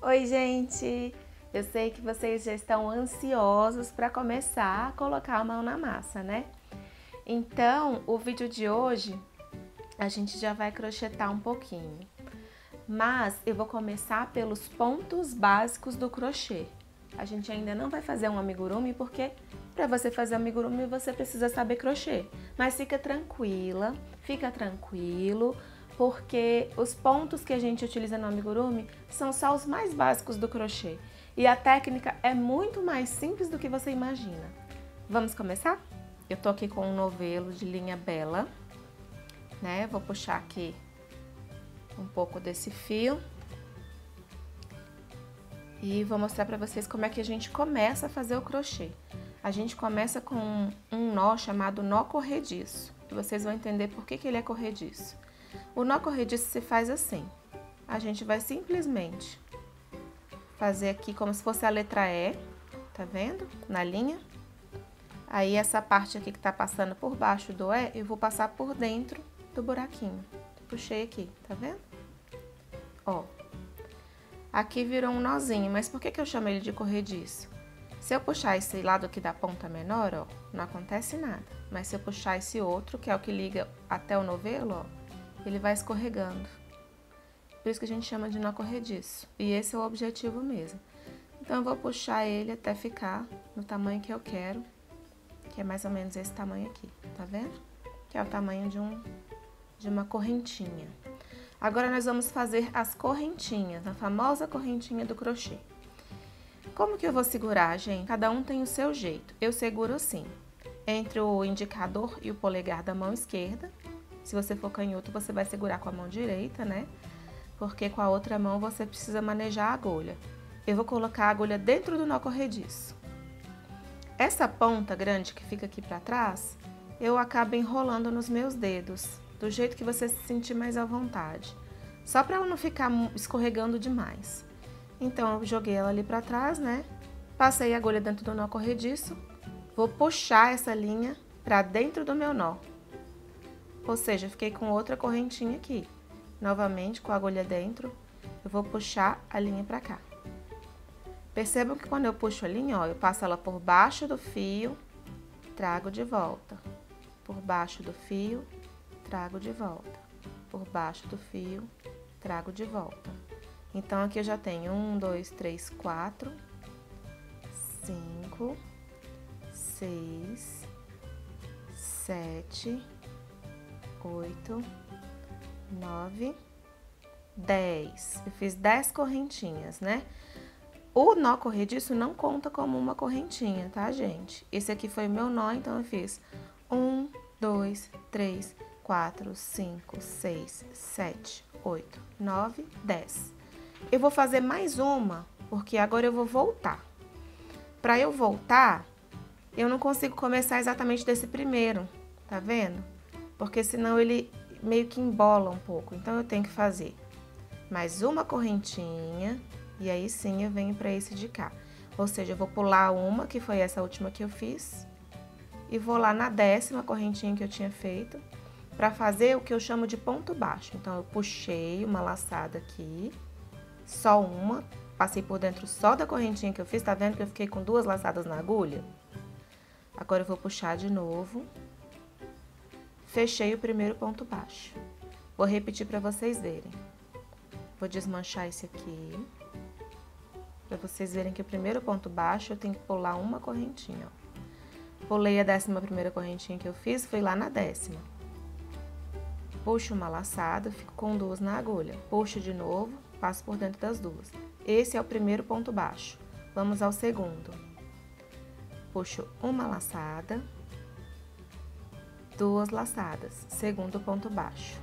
Oi, gente! Eu sei que vocês já estão ansiosos para começar a colocar a mão na massa, né? Então, o vídeo de hoje a gente já vai crochetar um pouquinho, mas eu vou começar pelos pontos básicos do crochê. A gente ainda não vai fazer um amigurumi porque para você fazer amigurumi você precisa saber crochê. Mas fica tranquila, fica tranquilo, porque os pontos que a gente utiliza no amigurumi são só os mais básicos do crochê. E a técnica é muito mais simples do que você imagina. Vamos começar? Eu tô aqui com um novelo de linha Bela, né? Vou puxar aqui um pouco desse fio. E vou mostrar pra vocês como é que a gente começa a fazer o crochê. A gente começa com um nó chamado nó corrediço. E vocês vão entender por que ele é corrediço. O nó corrediço se faz assim. A gente vai simplesmente fazer aqui como se fosse a letra E, tá vendo? Na linha. Aí essa parte aqui que tá passando por baixo do E, eu vou passar por dentro do buraquinho. Puxei aqui, tá vendo? Ó. Aqui virou um nozinho, mas por que eu chamo ele de corrediço? Se eu puxar esse lado aqui da ponta menor, ó, não acontece nada. Mas se eu puxar esse outro, que é o que liga até o novelo, ó, ele vai escorregando. Por isso que a gente chama de nó corrediço. E esse é o objetivo mesmo. Então, eu vou puxar ele até ficar no tamanho que eu quero, que é mais ou menos esse tamanho aqui, tá vendo? Que é o tamanho de uma correntinha. Agora, nós vamos fazer as correntinhas, a famosa correntinha do crochê. Como que eu vou segurar, gente? Cada um tem o seu jeito. Eu seguro assim, entre o indicador e o polegar da mão esquerda. Se você for canhoto, você vai segurar com a mão direita, né? Porque com a outra mão você precisa manejar a agulha. Eu vou colocar a agulha dentro do nó corrediço. Essa ponta grande que fica aqui pra trás, eu acabo enrolando nos meus dedos, do jeito que você se sentir mais à vontade. Só pra ela não ficar escorregando demais. Então, eu joguei ela ali pra trás, né? Passei a agulha dentro do nó corrediço. Vou puxar essa linha pra dentro do meu nó. Ou seja, fiquei com outra correntinha aqui. Novamente, com a agulha dentro, eu vou puxar a linha pra cá. Percebam que quando eu puxo a linha, ó, eu passo ela por baixo do fio, trago de volta. Por baixo do fio, trago de volta. Por baixo do fio, trago de volta. Então, aqui eu já tenho 1, 2, 3, 4, 5, 6, 7, 8, 9, 10. Eu fiz 10 correntinhas, né? O nó corrediço não conta como uma correntinha, tá, gente? Esse aqui foi o meu nó, então eu fiz 1, 2, 3, 4, 5, 6, 7, 8, 9, 10. Eu vou fazer mais uma, porque agora eu vou voltar. Pra eu voltar, eu não consigo começar exatamente desse primeiro, tá vendo? Porque senão ele meio que embola um pouco. Então, eu tenho que fazer mais uma correntinha e aí sim eu venho pra esse de cá. Ou seja, eu vou pular uma, que foi essa última que eu fiz, e vou lá na 10ª correntinha que eu tinha feito, pra fazer o que eu chamo de ponto baixo. Então, eu puxei uma laçada aqui, só uma, passei por dentro só da correntinha que eu fiz, tá vendo que eu fiquei com 2 laçadas na agulha? Agora, eu vou puxar de novo, fechei o primeiro ponto baixo. Vou repetir pra vocês verem. Vou desmanchar esse aqui, pra vocês verem que o primeiro ponto baixo eu tenho que pular uma correntinha, ó. Pulei a 11ª correntinha que eu fiz, fui lá na 10ª. Puxo uma laçada, fico com 2 na agulha. Puxo de novo, passo por dentro das 2. Esse é o primeiro ponto baixo. Vamos ao segundo. Puxo uma laçada, 2 laçadas, segundo ponto baixo.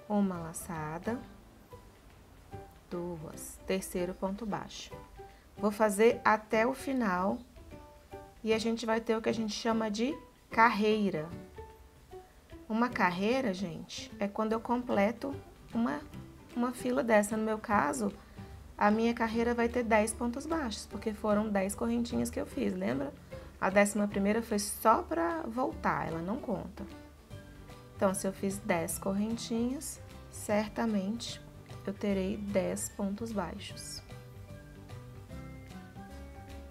Uma laçada, 2, terceiro ponto baixo. Vou fazer até o final e a gente vai ter o que a gente chama de carreira. Uma carreira, gente, é quando eu completo uma fila dessa. No meu caso, a minha carreira vai ter 10 pontos baixos, porque foram 10 correntinhas que eu fiz, lembra? A 11ª foi só pra voltar, ela não conta. Então, se eu fiz 10 correntinhas, certamente eu terei 10 pontos baixos.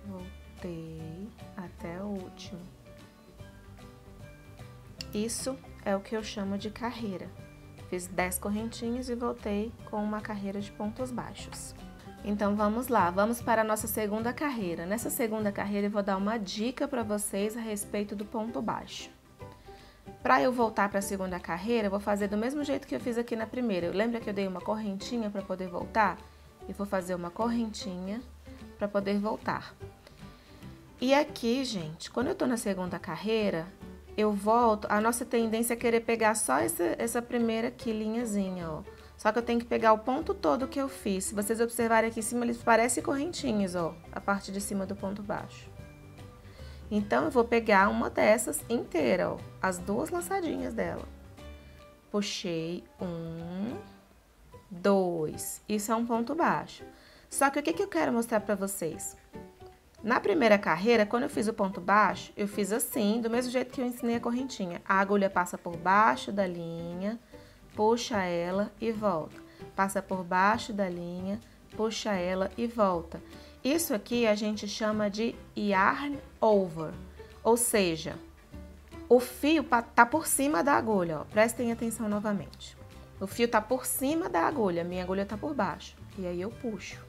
Voltei até o último. Isso é o que eu chamo de carreira. Fiz 10 correntinhas e voltei com uma carreira de pontos baixos. Então, vamos lá, vamos para a nossa segunda carreira. Nessa segunda carreira, eu vou dar uma dica para vocês a respeito do ponto baixo. Para eu voltar para a segunda carreira, eu vou fazer do mesmo jeito que eu fiz aqui na primeira. Lembra que eu dei uma correntinha para poder voltar? Eu vou fazer uma correntinha para poder voltar. E aqui, gente, quando eu tô na segunda carreira, eu volto, a nossa tendência é querer pegar só essa primeira aqui, linhazinha, ó. Só que eu tenho que pegar o ponto todo que eu fiz. Se vocês observarem aqui em cima, eles parecem correntinhas, ó, a parte de cima do ponto baixo. Então, eu vou pegar uma dessas inteira, ó, as duas laçadinhas dela. Puxei 1, 2, isso é um ponto baixo. Só que o que eu quero mostrar pra vocês? Na primeira carreira, quando eu fiz o ponto baixo, eu fiz assim, do mesmo jeito que eu ensinei a correntinha. A agulha passa por baixo da linha, puxa ela e volta. Passa por baixo da linha, puxa ela e volta. Isso aqui a gente chama de yarn over, ou seja, o fio tá por cima da agulha, ó. Prestem atenção novamente. O fio tá por cima da agulha, minha agulha tá por baixo, e aí eu puxo.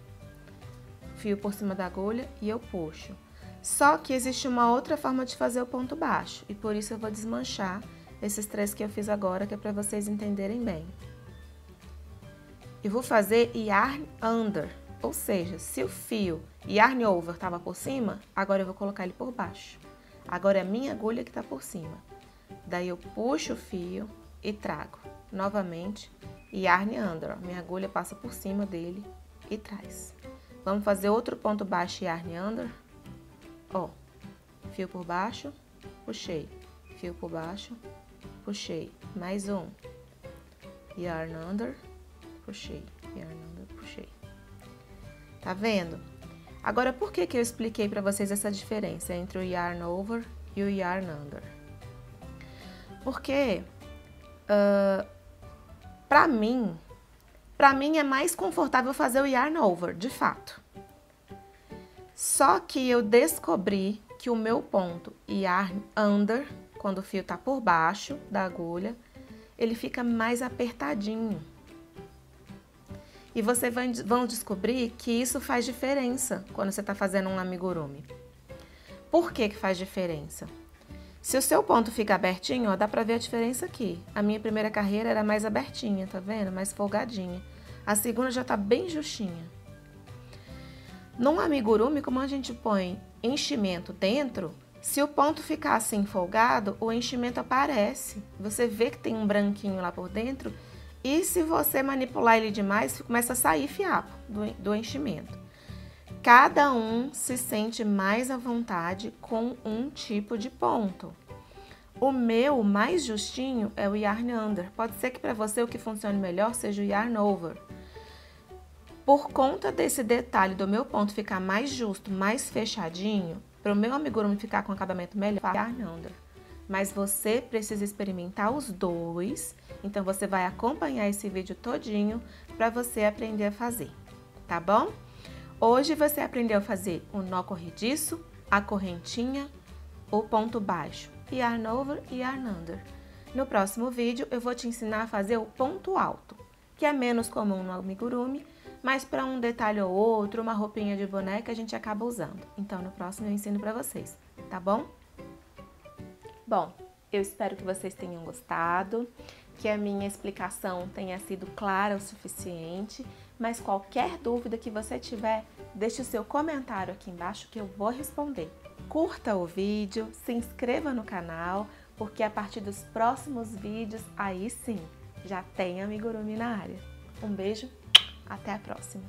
Fio por cima da agulha e eu puxo. Só que existe uma outra forma de fazer o ponto baixo, e por isso eu vou desmanchar esses 3 que eu fiz agora, que é para vocês entenderem bem. Eu vou fazer yarn under, ou seja, se o fio yarn over estava por cima, agora eu vou colocar ele por baixo. Agora é a minha agulha que está por cima. Daí eu puxo o fio e trago. Novamente, yarn under, ó, minha agulha passa por cima dele e traz. Vamos fazer outro ponto baixo yarn under, ó, fio por baixo, puxei, fio por baixo, puxei, mais um, yarn under, puxei, yarn under, puxei. Tá vendo? Agora, por que eu expliquei pra vocês essa diferença entre o yarn over e o yarn under? Porque, pra mim é mais confortável fazer o yarn over, de fato. Só que eu descobri que o meu ponto yarn under, quando o fio tá por baixo da agulha, ele fica mais apertadinho. E vocês vão descobrir que isso faz diferença quando você tá fazendo um amigurumi. Por que faz diferença? Se o seu ponto fica abertinho, ó, dá pra ver a diferença aqui. A minha primeira carreira era mais abertinha, tá vendo? Mais folgadinha. A segunda já tá bem justinha. Num amigurumi, como a gente põe enchimento dentro, se o ponto ficar assim folgado, o enchimento aparece. Você vê que tem um branquinho lá por dentro. E se você manipular ele demais, começa a sair fiapo do enchimento. Cada um se sente mais à vontade com um tipo de ponto. O meu mais justinho é o yarn under. Pode ser que para você o que funcione melhor seja o yarn over. Por conta desse detalhe do meu ponto ficar mais justo, mais fechadinho, para o meu amigurumi ficar com acabamento melhor, yarn under. Mas você precisa experimentar os dois, então você vai acompanhar esse vídeo todinho para você aprender a fazer, tá bom? Hoje você aprendeu a fazer o nó corrediço, a correntinha, o ponto baixo, yarn over e yarn under. No próximo vídeo eu vou te ensinar a fazer o ponto alto, que é menos comum no amigurumi, mas para um detalhe ou outro, uma roupinha de boneca a gente acaba usando. Então no próximo eu ensino para vocês, tá bom? Bom, eu espero que vocês tenham gostado, que a minha explicação tenha sido clara o suficiente, mas qualquer dúvida que você tiver, deixe o seu comentário aqui embaixo que eu vou responder. Curta o vídeo, se inscreva no canal, porque a partir dos próximos vídeos, aí sim, já tem amigurumi na área. Um beijo, até a próxima!